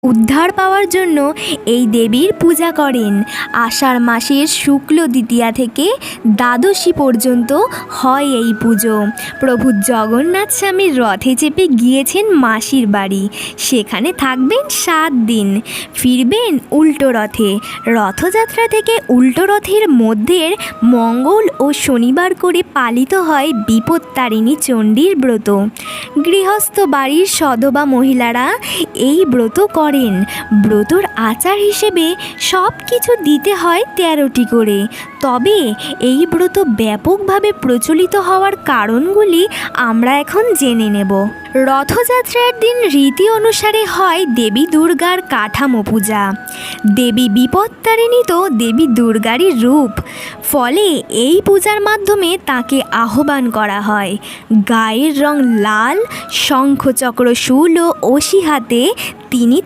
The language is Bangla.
উদ্ধার পাওয়ার জন্য এই দেবীর পূজা করেন। আষাঢ় মাসের শুক্ল দ্বিতীয়া থেকে দ্বাদশী পর্যন্ত হয় এই পুজো। প্রভু জগন্নাথ স্বামীর রথে চেপে গিয়েছেন মাসির বাড়ি। সেখানে থাকবেন 7 দিন, ফিরবেন উল্টো রথে। রথযাত্রা থেকে উল্টো রথের মধ্যের মঙ্গল ও শনিবার করে পালিত হয় বিপত্তারিণী চণ্ডীর ব্রত। গৃহস্থ বাড়ির সধবা মহিলারা এই ব্রত করেন। ব্রতর আচার হিসেবে সব কিছু দিতে হয় 13টি করে। তবে এই ব্রত ব্যাপকভাবে প্রচলিত হওয়ার কারণগুলি আমরা এখন জেনে নেব। রথযাত্রার দিন রীতি অনুসারে হয় দেবী দুর্গার কাঠামো পূজা। দেবী বিপত্তারিণী তো দেবী দুর্গারই রূপ, ফলে এই পূজার মাধ্যমে তাকে আহ্বান করা হয়। গায়ের রং লাল, শঙ্খ চক্র শূল ও অসি হাতে তিনি